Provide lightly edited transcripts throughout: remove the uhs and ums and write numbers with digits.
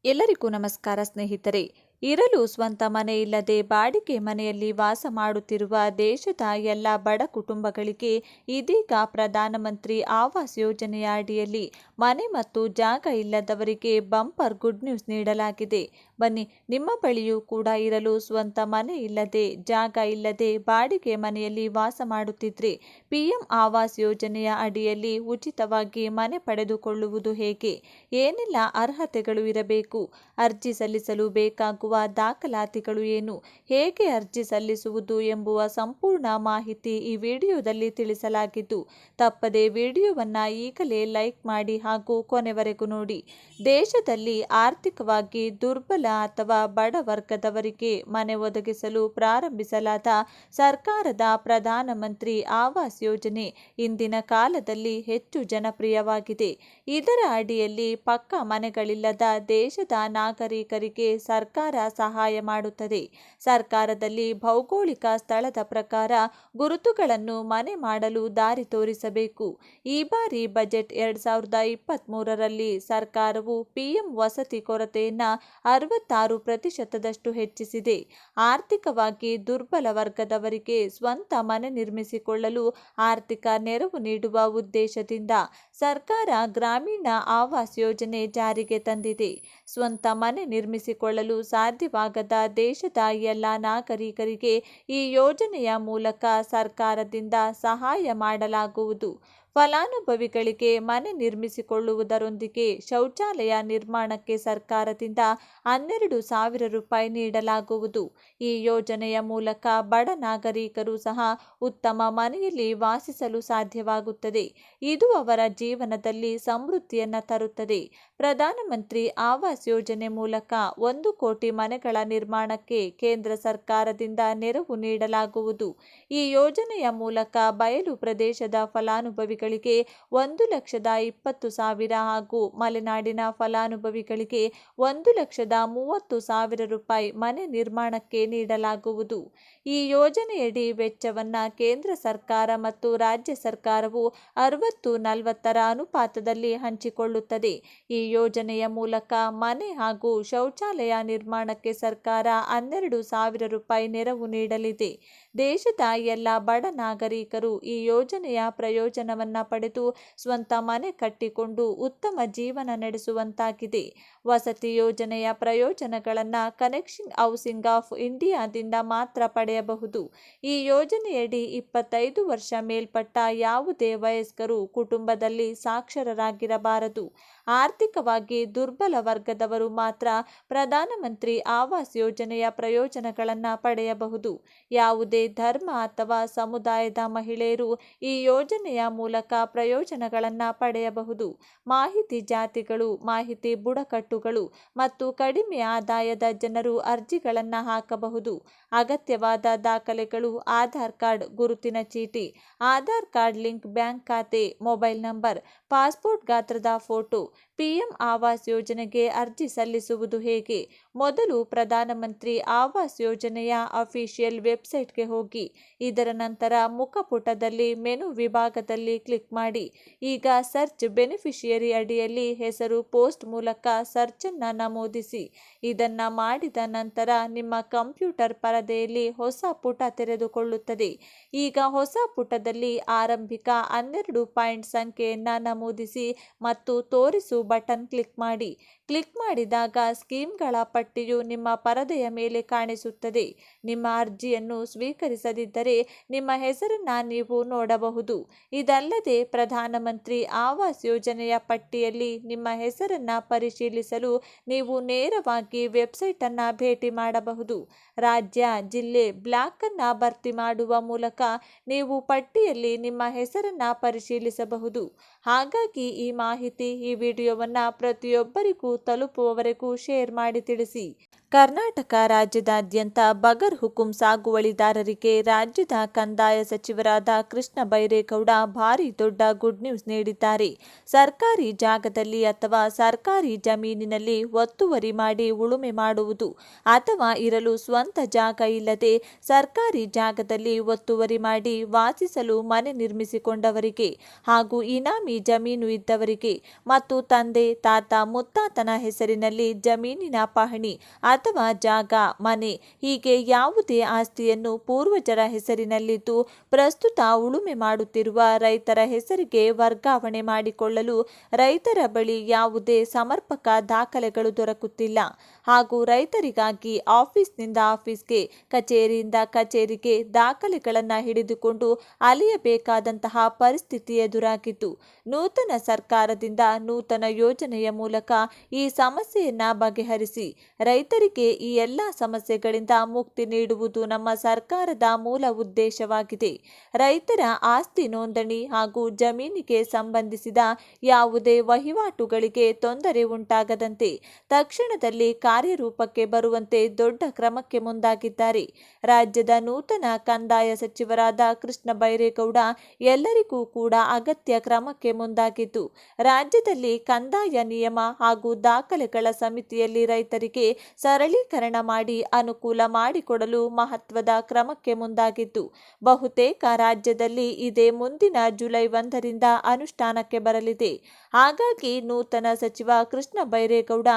ಎಲ್ಲರಿಗೂ ನಮಸ್ಕಾರ ಸ್ನೇಹಿತರೆ. ಇರಲು ಸ್ವಂತ ಮನೆ ಇಲ್ಲದೆ ಬಾಡಿಗೆ ಮನೆಯಲ್ಲಿ ವಾಸ ಮಾಡುತ್ತಿರುವ ದೇಶದ ಎಲ್ಲ ಬಡ ಕುಟುಂಬಗಳಿಗೆ ಇದೀಗ ಪ್ರಧಾನಮಂತ್ರಿ ಆವಾಸ್ ಯೋಜನೆಯ ಅಡಿಯಲ್ಲಿ ಮನೆ ಮತ್ತು ಜಾಗ ಇಲ್ಲದವರಿಗೆ ಬಂಪರ್ ಗುಡ್ ನ್ಯೂಸ್ ನೀಡಲಾಗಿದೆ. ಬನ್ನಿ, ನಿಮ್ಮ ಬಳಿಯೂ ಕೂಡ ಇರಲು ಸ್ವಂತ ಮನೆ ಇಲ್ಲದೆ ಜಾಗ ಇಲ್ಲದೆ ಬಾಡಿಗೆ ಮನೆಯಲ್ಲಿ ವಾಸ ಮಾಡುತ್ತಿದ್ರೆ ಪಿಎಂ ಆವಾಸ್ ಯೋಜನೆಯ ಅಡಿಯಲ್ಲಿ ಉಚಿತವಾಗಿ ಮನೆ ಪಡೆದುಕೊಳ್ಳುವುದು ಹೇಗೆ, ಏನೆಲ್ಲ ಅರ್ಹತೆಗಳು ಇರಬೇಕು, ಅರ್ಜಿ ಸಲ್ಲಿಸಲು ಬೇಕಾಗುವ ದಾಖಲಾತಿಗಳು ಏನು, ಹೇಗೆ ಅರ್ಜಿ ಸಲ್ಲಿಸುವುದು ಎಂಬುವ ಸಂಪೂರ್ಣ ಮಾಹಿತಿ ಈ ವಿಡಿಯೋದಲ್ಲಿ ತಿಳಿಸಲಾಗಿದ್ದು, ತಪ್ಪದೆ ವಿಡಿಯೋವನ್ನು ಈಗಲೇ ಲೈಕ್ ಮಾಡಿ ಹಾಗೂ ಕೊನೆವರೆಗೂ ನೋಡಿ. ದೇಶದಲ್ಲಿ ಆರ್ಥಿಕವಾಗಿ ದುರ್ಬಲ ಅಥವಾ ಬಡ ವರ್ಗದವರಿಗೆ ಮನೆ ಒದಗಿಸಲು ಪ್ರಾರಂಭಿಸಲಾದ ಸರ್ಕಾರದ ಪ್ರಧಾನಮಂತ್ರಿ ಆವಾಸ್ ಯೋಜನೆ ಇಂದಿನ ಕಾಲದಲ್ಲಿ ಹೆಚ್ಚು ಜನಪ್ರಿಯವಾಗಿದೆ. ಇದರ ಅಡಿಯಲ್ಲಿ ಪಕ್ಕಾ ಮನೆಗಳಿಲ್ಲದ ದೇಶದ ನಾಗರಿಕರಿಗೆ ಸರ್ಕಾರ ಸಹಾಯ ಮಾಡುತ್ತದೆ. ಸರ್ಕಾರದಲ್ಲಿ ಭೌಗೋಳಿಕ ಸ್ಥಳದ ಪ್ರಕಾರ ಗುರುತುಗಳನ್ನು ಮನೆ ಮಾಡಲು ದಾರಿ ತೋರಿಸಬೇಕು. ಈ ಬಾರಿ ಬಜೆಟ್ 2023ರಲ್ಲಿ ಸರ್ಕಾರವು ಪಿಎಂ ವಸತಿ ಕೊರತೆಯನ್ನು 66% ಹೆಚ್ಚಿಸಿದೆ. ಆರ್ಥಿಕವಾಗಿ ದುರ್ಬಲ ವರ್ಗದವರಿಗೆ ಸ್ವಂತ ಮನೆ ನಿರ್ಮಿಸಿಕೊಳ್ಳಲು ಆರ್ಥಿಕ ನೆರವು ನೀಡುವ ಉದ್ದೇಶದಿಂದ ಸರ್ಕಾರ ಗ್ರಾಮೀಣ ಆವಾಸ್ ಯೋಜನೆ ಜಾರಿಗೆ ತಂದಿದೆ. ಸ್ವಂತ ಮನೆ ನಿರ್ಮಿಸಿಕೊಳ್ಳಲು ಸಾಧ್ಯವಾಗದ ದೇಶದ ಎಲ್ಲ ನಾಗರಿಕರಿಗೆ ಈ ಯೋಜನೆಯ ಮೂಲಕ ಸರ್ಕಾರದಿಂದ ಸಹಾಯ ಮಾಡಲಾಗುವುದು. ಫಲಾನುಭವಿಗಳಿಗೆ ಮನೆ ನಿರ್ಮಿಸಿಕೊಳ್ಳುವುದರೊಂದಿಗೆ ಶೌಚಾಲಯ ನಿರ್ಮಾಣಕ್ಕೆ ಸರ್ಕಾರದಿಂದ 12,000 ರೂಪಾಯಿ ನೀಡಲಾಗುವುದು. ಈ ಯೋಜನೆಯ ಮೂಲಕ ಬಡ ನಾಗರಿಕರು ಸಹ ಉತ್ತಮ ಮನೆಯಲ್ಲಿ ವಾಸಿಸಲು ಸಾಧ್ಯವಾಗುತ್ತದೆ. ಇದು ಅವರ ಜೀವನದಲ್ಲಿ ಸಮೃದ್ಧಿಯನ್ನು ತರುತ್ತದೆ. ಪ್ರಧಾನಮಂತ್ರಿ ಆವಾಸ್ ಯೋಜನೆ ಮೂಲಕ 1 ಕೋಟಿ ಮನೆಗಳ ನಿರ್ಮಾಣಕ್ಕೆ ಕೇಂದ್ರ ಸರ್ಕಾರದಿಂದ ನೆರವು ನೀಡಲಾಗುವುದು. ಈ ಯೋಜನೆಯ ಮೂಲಕ ಬಯಲು ಪ್ರದೇಶದ ಫಲಾನುಭವಿಗಳಿಗೆ 1,20,000 ಹಾಗೂ ಮಲೆನಾಡಿನ ಫಲಾನುಭವಿಗಳಿಗೆ 1,30,000 ರೂಪಾಯಿ ಮನೆ ನಿರ್ಮಾಣಕ್ಕೆ ನೀಡಲಾಗುವುದು. ಈ ಯೋಜನೆಯಡಿ ವೆಚ್ಚವನ್ನು ಕೇಂದ್ರ ಸರ್ಕಾರ ಮತ್ತು ರಾಜ್ಯ ಸರ್ಕಾರವು 60-40 ಅನುಪಾತದಲ್ಲಿ ಹಂಚಿಕೊಳ್ಳುತ್ತದೆ. ಈ ಯೋಜನೆಯ ಮೂಲಕ ಮನೆ ಹಾಗೂ ಶೌಚಾಲಯ ನಿರ್ಮಾಣಕ್ಕೆ ಸರ್ಕಾರ 12,000 ರೂಪಾಯಿ ನೆರವು ನೀಡಲಿದೆ. ದೇಶದ ಎಲ್ಲ ಬಡ ನಾಗರಿಕರು ಈ ಯೋಜನೆಯ ಪ್ರಯೋಜನವನ್ನು ಪಡೆದು ಸ್ವಂತ ಮನೆ ಕಟ್ಟಿಕೊಂಡು ಉತ್ತಮ ಜೀವನ ನಡೆಸುವಂತಾಗಿದೆ. ವಸತಿ ಯೋಜನೆಯ ಪ್ರಯೋಜನಗಳನ್ನು ಕನೆಕ್ಷನ್ ಹೌಸಿಂಗ್ ಆಫ್ ಇಂಡಿಯಾದಿಂದ ಮಾತ್ರ ಪಡೆಯಬಹುದು. ಈ ಯೋಜನೆಯಡಿ 25 ವರ್ಷ ಮೇಲ್ಪಟ್ಟ ಯಾವುದೇ ವಯಸ್ಕರು ಕುಟುಂಬದಲ್ಲಿ ಸಾಕ್ಷರರಾಗಿರಬಾರದು. ಆರ್ಥಿಕವಾಗಿ ದುರ್ಬಲ ವರ್ಗದವರು ಮಾತ್ರ ಪ್ರಧಾನಮಂತ್ರಿ ಆವಾಸ್ ಯೋಜನೆಯ ಪ್ರಯೋಜನಗಳನ್ನು ಪಡೆಯಬಹುದು. ಯಾವುದೇ ಧರ್ಮ ಅಥವಾ ಸಮುದಾಯದ ಮಹಿಳೆಯರು ಈ ಯೋಜನೆಯ ಮೂಲಕ ಪ್ರಯೋಜನಗಳನ್ನು ಪಡೆಯಬಹುದು. ಮಾಹಿತಿ ಜಾತಿಗಳು, ಮಾಹಿತಿ ಬುಡಕಟ್ಟುಗಳು ಮತ್ತು ಕಡಿಮೆ ಆದಾಯದ ಜನರು ಅರ್ಜಿಗಳನ್ನು ಹಾಕಬಹುದು. ಅಗತ್ಯವಾದ ದಾಖಲೆಗಳು: ಆಧಾರ್ ಕಾರ್ಡ್, ಗುರುತಿನ ಚೀಟಿ, ಆಧಾರ್ ಕಾರ್ಡ್ ಲಿಂಕ್ ಬ್ಯಾಂಕ್ ಖಾತೆ, ಮೊಬೈಲ್ ನಂಬರ್, ಪಾಸ್ಪೋರ್ಟ್ ಗಾತ್ರದ ಫೋಟೋ. ಪಿಎಂ ಆವಾಸ್ ಯೋಜನೆಗೆ ಅರ್ಜಿ ಸಲ್ಲಿಸುವುದು ಹೇಗೆ? ಮೊದಲು ಪ್ರಧಾನಮಂತ್ರಿ ಆವಾಸ್ ಯೋಜನೆಯ ಅಫಿಷಿಯಲ್ ವೆಬ್ಸೈಟ್ಗೆ ಹೋಗಿ. ಇದರ ನಂತರ ಮುಖಪುಟದಲ್ಲಿ ಮೆನು ವಿಭಾಗದಲ್ಲಿ ಕ್ಲಿಕ್ ಮಾಡಿ. ಈಗ ಸರ್ಚ್ ಬೆನಿಫಿಷಿಯರಿ ಅಡಿಯಲ್ಲಿ ಹೆಸರು ಪೋಸ್ಟ್ ಮೂಲಕ ಸರ್ಚ್ ಅನ್ನು ನಮೂದಿಸಿ. ಇದನ್ನು ಮಾಡಿದ ನಂತರ ನಿಮ್ಮ ಕಂಪ್ಯೂಟರ್ ಪರದೆಯಲ್ಲಿ ಹೊಸ ಪುಟ ತೆರೆದುಕೊಳ್ಳುತ್ತದೆ. ಈಗ ಹೊಸ ಪುಟದಲ್ಲಿ ಆರಂಭಿಕ 12 ಪಾಯಿಂಟ್ ಸಂಖ್ಯೆಯನ್ನು ನಮೂದಿಸಿ ಮತ್ತು ತೋರಿಸು ಬಟನ್ ಕ್ಲಿಕ್ ಮಾಡಿ. ಕ್ಲಿಕ್ ಮಾಡಿದಾಗ ಸ್ಕೀಮ್ಗಳ ಪಟ್ಟಿಯು ನಿಮ್ಮ ಪರದೆಯ ಮೇಲೆ ಕಾಣಿಸುತ್ತದೆ. ನಿಮ್ಮ ಅರ್ಜಿಯನ್ನು ಸ್ವೀಕರಿಸದಿದ್ದರೆ ನಿಮ್ಮ ಹೆಸರನ್ನು ನೀವು ನೋಡಬಹುದು. ಇದಲ್ಲದೆ ಪ್ರಧಾನಮಂತ್ರಿ ಆವಾಸ್ ಯೋಜನೆಯ ಪಟ್ಟಿಯಲ್ಲಿ ನಿಮ್ಮ ಹೆಸರನ್ನು ಪರಿಶೀಲಿಸಲು ನೀವು ನೇರವಾಗಿ ವೆಬ್ಸೈಟ್ ಅನ್ನು ಭೇಟಿ ಮಾಡಬಹುದು. ರಾಜ್ಯ, ಜಿಲ್ಲೆ, ಬ್ಲಾಕ್ ಅನ್ನು ಭರ್ತಿ ಮಾಡುವ ಮೂಲಕ ನೀವು ಪಟ್ಟಿಯಲ್ಲಿ ನಿಮ್ಮ ಹೆಸರನ್ನು ಪರಿಶೀಲಿಸಬಹುದು. ಹಾಗಾಗಿ ಈ ಮಾಹಿತಿ ಈ ವಿಡಿಯೋವನ್ನು ಪ್ರತಿಯೊಬ್ಬರಿಗೂ ತಲುಪುವವರೆಗೂ ಶೇರ್ ಮಾಡಿ ತಿಳಿಸಿ. ಕರ್ನಾಟಕ ರಾಜ್ಯದಾದ್ಯಂತ ಬಗರ್ ಹುಕುಂ ಸಾಗುವಳಿದಾರರಿಗೆ ರಾಜ್ಯದ ಕಂದಾಯ ಸಚಿವರಾದ ಕೃಷ್ಣ ಬೈರೇಗೌಡ ಭಾರಿ ದೊಡ್ಡ ಗುಡ್ ನ್ಯೂಸ್ ನೀಡಿದ್ದಾರೆ. ಸರ್ಕಾರಿ ಜಾಗದಲ್ಲಿ ಅಥವಾ ಸರ್ಕಾರಿ ಜಮೀನಿನಲ್ಲಿ ಒತ್ತುವರಿ ಮಾಡಿ ಉಳುಮೆ ಮಾಡುವುದು ಅಥವಾ ಇರಲು ಸ್ವಂತ ಜಾಗ ಇಲ್ಲದೆ ಸರ್ಕಾರಿ ಜಾಗದಲ್ಲಿ ಒತ್ತುವರಿ ಮಾಡಿ ವಾಸಿಸಲು ಮನೆ ನಿರ್ಮಿಸಿಕೊಂಡವರಿಗೆ ಹಾಗೂ ಇನಾಮಿ ಜಮೀನು ಇದ್ದವರಿಗೆ ಮತ್ತು ತಂದೆ, ತಾತ, ಮುತ್ತಾತನ ತನ್ನ ಹೆಸರಿನಲ್ಲಿ ಜಮೀನಿನ ಪಹಣಿ ಅಥವಾ ಜಾಗ, ಮನೆ ಹೀಗೆ ಯಾವುದೇ ಆಸ್ತಿಯನ್ನು ಪೂರ್ವಜರ ಹೆಸರಿನಲ್ಲಿದ್ದು ಪ್ರಸ್ತುತ ಉಳುಮೆ ಮಾಡುತ್ತಿರುವ ರೈತರ ಹೆಸರಿಗೆ ವರ್ಗಾವಣೆ ಮಾಡಿಕೊಳ್ಳಲು ರೈತರ ಬಳಿ ಯಾವುದೇ ಸಮರ್ಪಕ ದಾಖಲೆಗಳು ದೊರಕುತ್ತಿಲ್ಲ ಹಾಗೂ ರೈತರಿಗಾಗಿ ಆಫೀಸ್ನಿಂದ ಆಫೀಸ್ಗೆ, ಕಚೇರಿಯಿಂದ ಕಚೇರಿಗೆ ದಾಖಲೆಗಳನ್ನು ಹಿಡಿದುಕೊಂಡು ಅಲೆಯಬೇಕಾದಂತಹ ಪರಿಸ್ಥಿತಿ ಎದುರಾಗಿದ್ದು, ನೂತನ ಸರ್ಕಾರದಿಂದ ನೂತನ ಯೋಜನೆಯ ಮೂಲಕ ಈ ಸಮಸ್ಯೆಯನ್ನ ಬಗೆಹರಿಸಿ ರೈತರಿಗೆ ಈ ಎಲ್ಲ ಸಮಸ್ಯೆಗಳಿಂದ ಮುಕ್ತಿ ನೀಡುವುದು ನಮ್ಮ ಸರ್ಕಾರದ ಮೂಲ ಉದ್ದೇಶವಾಗಿದೆ. ರೈತರ ಆಸ್ತಿ ನೋಂದಣಿ ಹಾಗೂ ಜಮೀನಿಗೆ ಸಂಬಂಧಿಸಿದ ಯಾವುದೇ ವಹಿವಾಟುಗಳಿಗೆ ತೊಂದರೆ ಉಂಟಾಗದಂತೆ ತಕ್ಷಣದಲ್ಲಿ ಕಾರ್ಯರೂಪಕ್ಕೆ ಬರುವಂತೆ ದೊಡ್ಡ ಕ್ರಮಕ್ಕೆ ಮುಂದಾಗಿದ್ದಾರೆ. ರಾಜ್ಯದ ನೂತನ ಕಂದಾಯ ಸಚಿವರಾದ ಕೃಷ್ಣ ಬೈರೇಗೌಡ ಎಲ್ಲರಿಗೂ ಕೂಡ ಅಗತ್ಯ ಕ್ರಮಕ್ಕೆ ಮುಂದಾಗಿದ್ದು, ರಾಜ್ಯದಲ್ಲಿ ಕಂದಾಯ ನಿಯಮ ಹಾಗೂ ದಾಖಲೆಗಳ ಸಮಿತಿಯಲ್ಲಿ ರೈತರಿಗೆ ಸರಳೀಕರಣ ಮಾಡಿ ಅನುಕೂಲ ಮಾಡಿಕೊಡಲು ಮಹತ್ವದ ಕ್ರಮಕ್ಕೆ ಮುಂದಾಗಿದ್ದು, ಬಹುತೇಕ ರಾಜ್ಯದಲ್ಲಿ ಇದೇ ಮುಂದಿನ ಜುಲೈ 1ರಿಂದ ಅನುಷ್ಠಾನಕ್ಕೆ ಬರಲಿದೆ. ಹಾಗಾಗಿ ನೂತನ ಸಚಿವ ಕೃಷ್ಣ ಬೈರೇಗೌಡ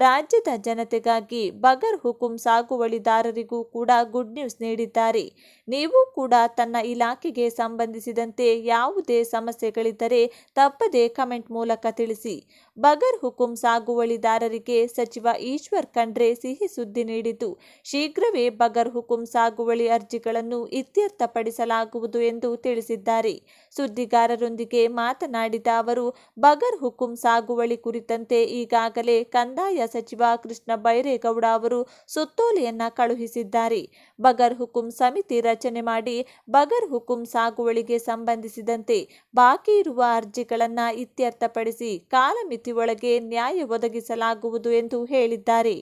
ರಾಜ್ಯದ ಜನತೆಗಾಗಿ ಬಗರ್ ಹುಕುಂ ಸಾಗುವಳಿದಾರರಿಗೂ ಕೂಡ ಗುಡ್ ನ್ಯೂಸ್ ನೀಡಿದ್ದಾರೆ. ನೀವು ಕೂಡ ತನ್ನ ಇಲಾಖೆಗೆ ಸಂಬಂಧಿಸಿದಂತೆ ಯಾವುದೇ ಸಮಸ್ಯೆಗಳಿದ್ದರೆ ತಪ್ಪದೆ ಕಮೆಂಟ್ ಮೂಲಕ ತಿಳಿಸಿ. ಬಗರ್ ಹುಕುಂ ಸಾಗುವಳಿದಾರರಿಗೆ ಸಚಿವ ಈಶ್ವರ್ ಖಂಡ್ರೆ ಸಿಹಿ ಸುದ್ದಿ ನೀಡಿದ್ದು, ಶೀಘ್ರವೇ ಬಗರ್ ಹುಕುಂ ಸಾಗುವಳಿ ಅರ್ಜಿಗಳನ್ನು ಇತ್ಯರ್ಥಪಡಿಸಲಾಗುವುದು ಎಂದು ತಿಳಿಸಿದ್ದಾರೆ. ಸುದ್ದಿಗಾರರೊಂದಿಗೆ ಮಾತನಾಡಿದ ಅವರು, ಬಗರ್ ಹುಕುಂ ಸಾಗುವಳಿ ಕುರಿತಂತೆ ಈಗಾಗಲೇ ಕಂದಾಯ ಸಚಿವ ಕೃಷ್ಣ ಬೈರೇಗೌಡ ಅವರು ಸುತ್ತೋಲೆಯನ್ನ ಕಳುಹಿಸಿದ್ದಾರೆ. ಬಗರ್ ಹುಕುಂ ಸಮಿತಿ ರಚನೆ ಮಾಡಿ ಬಗರ್ ಹುಕುಂ ಸಾಗುವಳಿಗೆ ಸಂಬಂಧಿಸಿದಂತೆ ಬಾಕಿ ಇರುವ ಅರ್ಜಿಗಳನ್ನು ಇತ್ಯರ್ಥಪಡಿಸಿ ಕಾಲಮಿತಿ ಒಳಗೆ ನ್ಯಾಯ ಒದಗಿಸಲಾಗುವುದು ಎಂದು ಹೇಳಿದ್ದಾರೆ.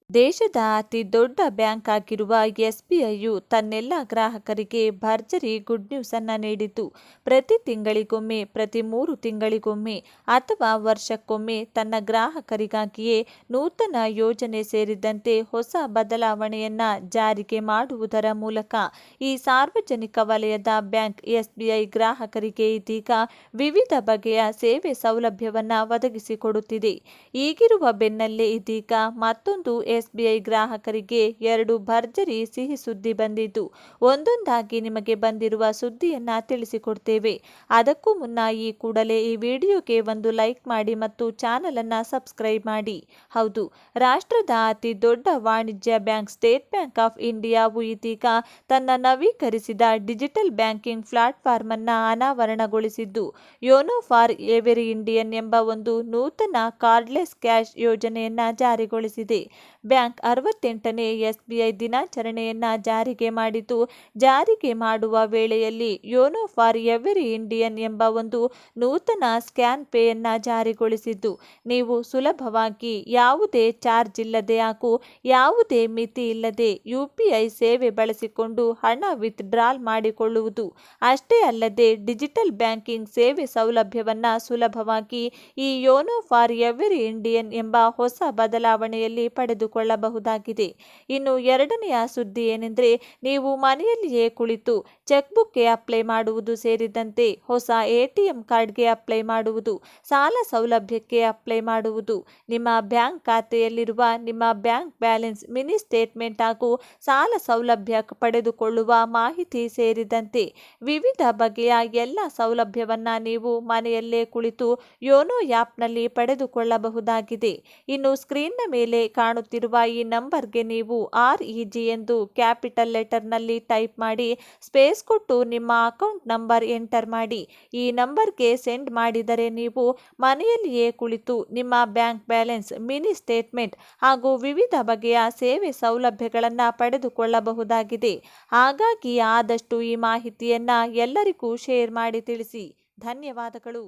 ದೇಶದ ಅತಿ ದೊಡ್ಡ ಬ್ಯಾಂಕ್ ಆಗಿರುವ ಎಸ್ಬಿಐಯು ತನ್ನೆಲ್ಲ ಗ್ರಾಹಕರಿಗೆ ಭರ್ಜರಿ ಗುಡ್ ನ್ಯೂಸ್ ಅನ್ನು ನೀಡಿದ್ದು, ಪ್ರತಿ ತಿಂಗಳಿಗೊಮ್ಮೆ, ಪ್ರತಿ 3 ತಿಂಗಳಿಗೊಮ್ಮೆ ಅಥವಾ ವರ್ಷಕ್ಕೊಮ್ಮೆ ತನ್ನ ಗ್ರಾಹಕರಿಗಾಗಿಯೇ ನೂತನ ಯೋಜನೆ ಸೇರಿದಂತೆ ಹೊಸ ಬದಲಾವಣೆಯನ್ನ ಜಾರಿಗೆ ಮಾಡುವುದರ ಮೂಲಕ ಈ ಸಾರ್ವಜನಿಕ ವಲಯದ ಬ್ಯಾಂಕ್ ಎಸ್ಬಿಐ ಗ್ರಾಹಕರಿಗೆ ಇದೀಗ ವಿವಿಧ ಬಗೆಯ ಸೇವೆ ಸೌಲಭ್ಯವನ್ನ ಒದಗಿಸಿಕೊಡುತ್ತಿದೆ. ಈಗಿರುವ ಬೆನ್ನಲ್ಲೇ ಇದೀಗ ಮತ್ತೊಂದು ಎಸ್ಬಿಐ ಗ್ರಾಹಕರಿಗೆ 2 ಭರ್ಜರಿ ಸಿಹಿ ಸುದ್ದಿ ಬಂದಿದ್ದು, ಒಂದೊಂದಾಗಿ ನಿಮಗೆ ಬಂದಿರುವ ಸುದ್ದಿಯನ್ನ ತಿಳಿಸಿಕೊಡ್ತೇವೆ. ಅದಕ್ಕೂ ಮುನ್ನ ಈ ಕೂಡಲೇ ಈ ವಿಡಿಯೋಗೆ ಒಂದು ಲೈಕ್ ಮಾಡಿ ಮತ್ತು ಚಾನಲ್ ಅನ್ನ ಸಬ್ಸ್ಕ್ರೈಬ್ ಮಾಡಿ. ಹೌದು, ರಾಷ್ಟ್ರದ ಅತಿ ದೊಡ್ಡ ವಾಣಿಜ್ಯ ಬ್ಯಾಂಕ್ ಸ್ಟೇಟ್ ಬ್ಯಾಂಕ್ ಆಫ್ ಇಂಡಿಯಾವು ಇದೀಗ ತನ್ನ ನವೀಕರಿಸಿದ ಡಿಜಿಟಲ್ ಬ್ಯಾಂಕಿಂಗ್ ಪ್ಲಾಟ್ಫಾರ್ಮ್ ಅನ್ನ ಅನಾವರಣಗೊಳಿಸಿದ್ದು, ಯೋನೋ ಫಾರ್ ಎವರಿ ಇಂಡಿಯನ್ ಎಂಬ ಒಂದು ನೂತನ ಕಾರ್ಡ್ಲೆಸ್ ಕ್ಯಾಶ್ ಯೋಜನೆಯನ್ನ ಜಾರಿಗೊಳಿಸಿದೆ. ಬ್ಯಾಂಕ್ 68ನೇ ಎಸ್ಬಿಐ ದಿನಾಚರಣೆಯನ್ನ ಜಾರಿಗೆ ಮಾಡಿದ್ದು, ಜಾರಿಗೆ ಮಾಡುವ ವೇಳೆಯಲ್ಲಿ ಯೋನೋ ಫಾರ್ ಎವರಿ ಇಂಡಿಯನ್ ಎಂಬ ಒಂದು ನೂತನ ಸ್ಕ್ಯಾನ್ ಪೇಯನ್ನ ಜಾರಿಗೊಳಿಸಿದ್ದು, ನೀವು ಸುಲಭವಾಗಿ ಯಾವುದೇ ಚಾರ್ಜ್ ಇಲ್ಲದೆ ಹಾಗೂ ಯಾವುದೇ ಮಿತಿ ಇಲ್ಲದೆ ಯುಪಿಐ ಸೇವೆ ಬಳಸಿಕೊಂಡು ಹಣ ವಿತ್ಡ್ರಾಲ್ ಮಾಡಿಕೊಳ್ಳುವುದು ಅಷ್ಟೇ ಅಲ್ಲದೆ ಡಿಜಿಟಲ್ ಬ್ಯಾಂಕಿಂಗ್ ಸೇವೆ ಸೌಲಭ್ಯವನ್ನ ಸುಲಭವಾಗಿ ಈ ಯೋನೋ ಫಾರ್ ಎವರಿ ಇಂಡಿಯನ್ ಎಂಬ ಹೊಸ ಬದಲಾವಣೆಯಲ್ಲಿ ಪಡೆದುಕೊಳ್ಳಬಹುದಾಗಿದೆ. ಇನ್ನು ಎರಡನೆಯ ಸುದ್ದಿ ಏನೆಂದರೆ, ನೀವು ಮನೆಯಲ್ಲಿಯೇ ಕುಳಿತು ಚೆಕ್ ಬುಕ್ಗೆ ಅಪ್ಲೈ ಮಾಡುವುದು ಸೇರಿದಂತೆ ಹೊಸ ಎಟಿಎಂ ಕಾರ್ಡ್ಗೆ ಅಪ್ಲೈ ಮಾಡುವುದು, ಸಾಲ ಸೌಲಭ್ಯಕ್ಕೆ ಅಪ್ಲೈ ಮಾಡುವುದು, ನಿಮ್ಮ ಬ್ಯಾಂಕ್ ಖಾತೆಯಲ್ಲಿರುವ ನಿಮ್ಮ ಬ್ಯಾಂಕ್ ಬ್ಯಾಲೆನ್ಸ್ ಮಿನಿ ಸ್ಟೇಟ್ಮೆಂಟ್ ಹಾಗೂ ಸಾಲ ಸೌಲಭ್ಯ ಪಡೆದುಕೊಳ್ಳುವ ಮಾಹಿತಿ ಸೇರಿದಂತೆ ವಿವಿಧ ಬಗೆಯ ಎಲ್ಲ ಸೌಲಭ್ಯವನ್ನ ನೀವು ಮನೆಯಲ್ಲೇ ಕುಳಿತು ಯೋನೋ ಆ್ಯಪ್ನಲ್ಲಿ ಪಡೆದುಕೊಳ್ಳಬಹುದಾಗಿದೆ. ಇನ್ನು ಸ್ಕ್ರೀನ್ನ ಮೇಲೆ ಕಾಣುತ್ತಿರುವ ಈ ನಂಬರ್ಗೆ ನೀವು REG ಎಂದು ಕ್ಯಾಪಿಟಲ್ ಲೆಟರ್ನಲ್ಲಿ ಟೈಪ್ ಮಾಡಿ ಸ್ಪೇಸ್ ಕೊಟ್ಟು ನಿಮ್ಮ ಅಕೌಂಟ್ ನಂಬರ್ ಎಂಟರ್ ಮಾಡಿ ಈ ನಂಬರ್ಗೆ ಸೆಂಡ್ ಮಾಡಿದರೆ ನೀವು ಮನೆಯಲ್ಲಿಯೇ ಕುಳಿತು ನಿಮ್ಮ ಬ್ಯಾಂಕ್ ಬ್ಯಾಲೆನ್ಸ್, ಮಿನಿ ಸ್ಟೇಟ್ಮೆಂಟ್ ಹಾಗೂ ವಿವಿಧ ಬಗೆಯ ಸೇವೆ ಸೌಲಭ್ಯಗಳನ್ನು ಪಡೆದುಕೊಳ್ಳಬಹುದಾಗಿದೆ. ಹಾಗಾಗಿ ಆದಷ್ಟು ಈ ಮಾಹಿತಿಯನ್ನ ಎಲ್ಲರಿಗೂ ಶೇರ್ ಮಾಡಿ ತಿಳಿಸಿ. ಧನ್ಯವಾದಗಳು.